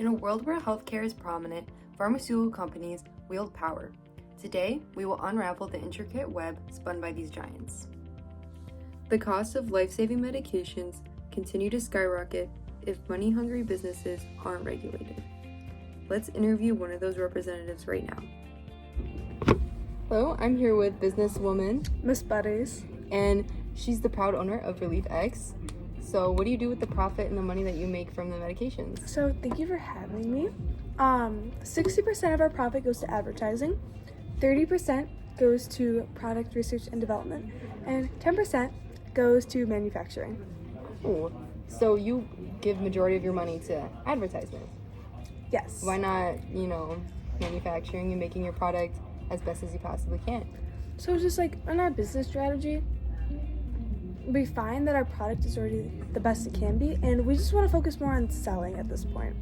In a world where healthcare is prominent, pharmaceutical companies wield power. Today, we will unravel the intricate web spun by these giants. The cost of life-saving medications continue to skyrocket if money-hungry businesses aren't regulated. Let's interview one of those representatives right now. Hello, I'm here with businesswoman Miss Buddies. and she's the proud owner of Relief X. So what do you do with the profit and the money that you make from the medications? So thank you for having me. 60% of our profit goes to advertising, 30% goes to product research and development, and 10% goes to manufacturing. Oh, so you give majority of your money to advertisement. Yes. Why not, manufacturing and making your product as best as you possibly can? So just like in our business strategy, we find that our product is already the best it can be, and we just want to focus more on selling at this point.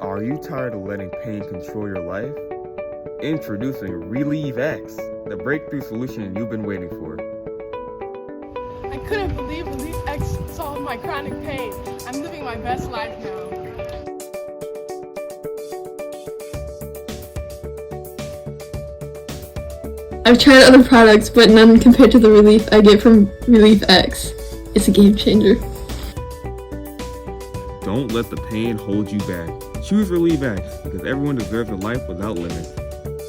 Are you tired of letting pain control your life? Introducing Relief X, the breakthrough solution you've been waiting for. I couldn't believe Relief X solved my chronic pain. I'm living my best life now. I've tried other products, but none compared to the relief I get from Relief X. It's a game changer. Don't let the pain hold you back. Choose Relief X because everyone deserves a life without limits.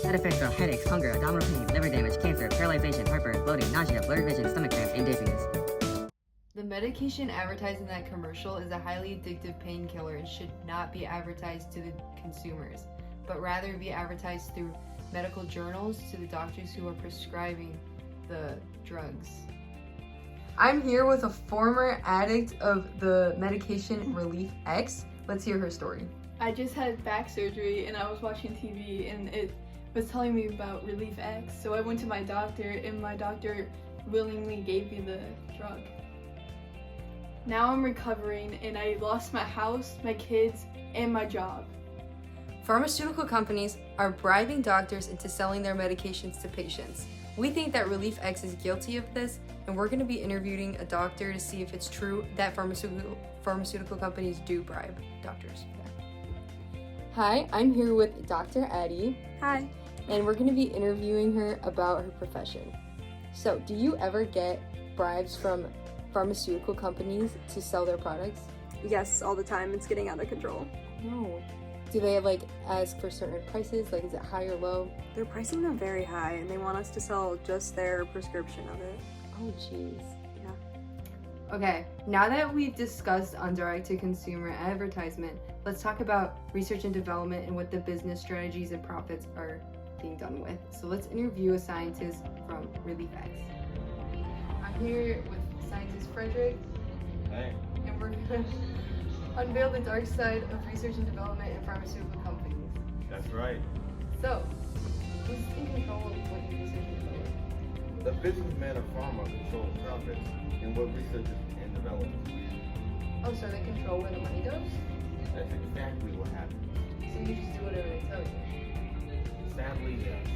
Side effects are headaches, hunger, abdominal pain, liver damage, cancer, paralyzation, heartburn, bloating, nausea, blurred vision, stomach cramps, and dizziness. The medication advertised in that commercial is a highly addictive painkiller and should not be advertised to the consumers, but rather be advertised through medical journals to the doctors who are prescribing the drugs. I'm here with a former addict of the medication Relief X. Let's hear her story. I just had back surgery and I was watching TV and it was telling me about Relief X. So I went to my doctor and my doctor willingly gave me the drug. Now I'm recovering and I lost my house, my kids, and my job. Pharmaceutical companies are bribing doctors into selling their medications to patients. We think that Relief X is guilty of this, and we're going to be interviewing a doctor to see if it's true that pharmaceutical companies do bribe doctors. Hi, I'm here with Dr. Addie. Hi. And we're going to be interviewing her about her profession. So, do you ever get bribes from pharmaceutical companies to sell their products? Yes, all the time. It's getting out of control. No. Do they ask for certain prices? Is it high or low? They're pricing them very high and they want us to sell just their prescription of it. Oh, jeez. Yeah. Okay, now that we've discussed on direct-to-consumer advertisement, let's talk about research and development and what the business strategies and profits are being done with. So let's interview a scientist from Relief X. I'm here with scientist Frederick. Hey. And we're going to unveil the dark side of research and development in pharmaceutical companies. That's right. So, who's in control of what you research and develop? The businessmen of pharma control profits and what researchers and developers do. Oh, so they control where the money goes? That's exactly what happens. So you just do whatever they tell you? Sadly, yes.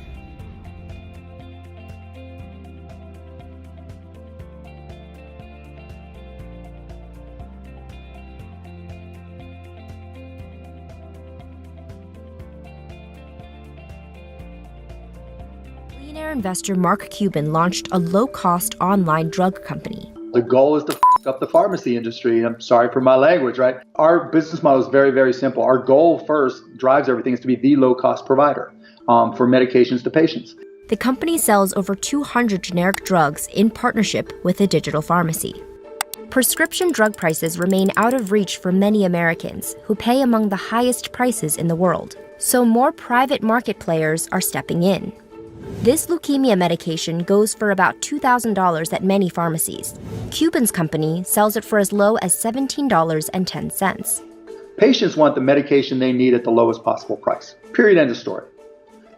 Billionaire investor Mark Cuban launched a low-cost online drug company. The goal is to up the pharmacy industry. I'm sorry for my language, right? Our business model is very, very simple. Our goal first drives everything is to be the low-cost provider for medications to patients. The company sells over 200 generic drugs in partnership with a digital pharmacy. Prescription drug prices remain out of reach for many Americans who pay among the highest prices in the world. So more private market players are stepping in. This leukemia medication goes for about $2,000 at many pharmacies. Cuban's company sells it for as low as $17.10. Patients want the medication they need at the lowest possible price. Period. End of story.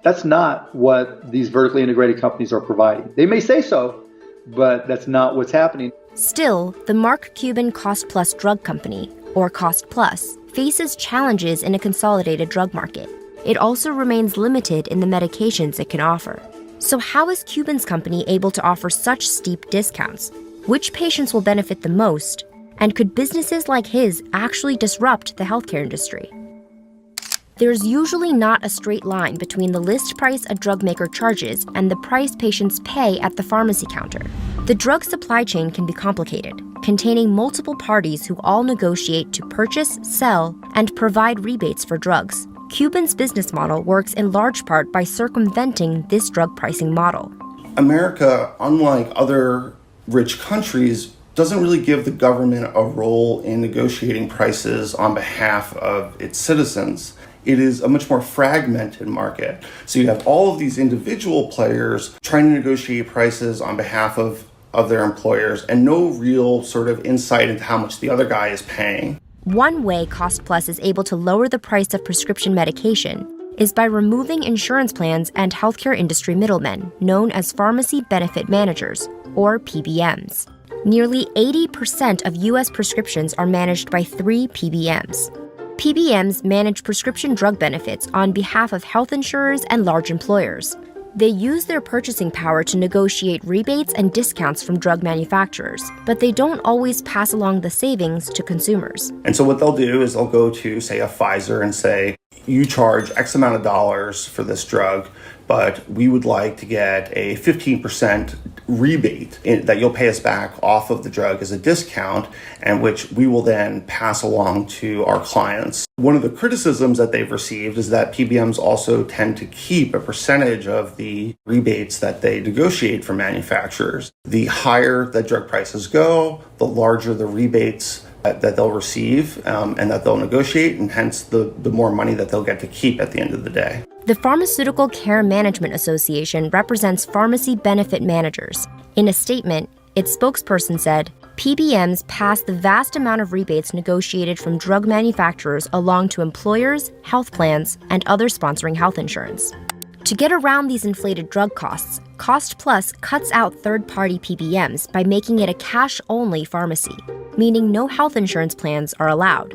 That's not what these vertically integrated companies are providing. They may say so, but that's not what's happening. Still, the Mark Cuban Cost Plus drug company, or Cost Plus, faces challenges in a consolidated drug market. It also remains limited in the medications it can offer. So how is Cuban's company able to offer such steep discounts? Which patients will benefit the most? And could businesses like his actually disrupt the healthcare industry? There's usually not a straight line between the list price a drug maker charges and the price patients pay at the pharmacy counter. The drug supply chain can be complicated, containing multiple parties who all negotiate to purchase, sell, and provide rebates for drugs. Cuban's business model works in large part by circumventing this drug pricing model. America, unlike other rich countries, doesn't really give the government a role in negotiating prices on behalf of its citizens. It is a much more fragmented market. So you have all of these individual players trying to negotiate prices on behalf of their employers and no real sort of insight into how much the other guy is paying. One way Cost Plus is able to lower the price of prescription medication is by removing insurance plans and healthcare industry middlemen, known as pharmacy benefit managers, or PBMs. Nearly 80% of U.S. prescriptions are managed by 3 PBMs. PBMs manage prescription drug benefits on behalf of health insurers and large employers. They use their purchasing power to negotiate rebates and discounts from drug manufacturers, but they don't always pass along the savings to consumers. And so what they'll do is they'll go to, say, a Pfizer and say, you charge X amount of dollars for this drug, but we would like to get a 15% rebate that you'll pay us back off of the drug as a discount, and which we will then pass along to our clients. One of the criticisms that they've received is that PBMs also tend to keep a percentage of the rebates that they negotiate from manufacturers. The higher the drug prices go, the larger the rebates that they'll receive and that they'll negotiate, and hence the more money that they'll get to keep at the end of the day. The Pharmaceutical Care Management Association represents pharmacy benefit managers. In a statement, its spokesperson said, PBMs pass the vast amount of rebates negotiated from drug manufacturers along to employers, health plans, and other sponsoring health insurance. To get around these inflated drug costs, Cost Plus cuts out third-party PBMs by making it a cash-only pharmacy, meaning no health insurance plans are allowed.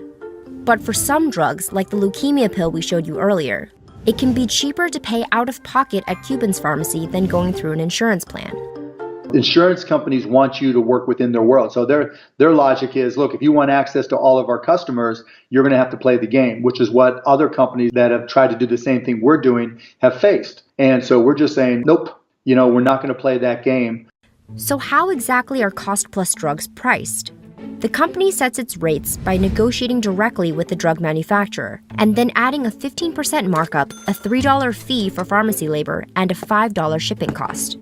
But for some drugs, like the leukemia pill we showed you earlier, it can be cheaper to pay out of pocket at Cuban's pharmacy than going through an insurance plan. Insurance companies want you to work within their world. So their logic is, look, if you want access to all of our customers, you're going to have to play the game, which is what other companies that have tried to do the same thing we're doing have faced. And so we're just saying, nope, we're not going to play that game. So how exactly are Cost Plus drugs priced? The company sets its rates by negotiating directly with the drug manufacturer and then adding a 15% markup, a $3 fee for pharmacy labor, and a $5 shipping cost.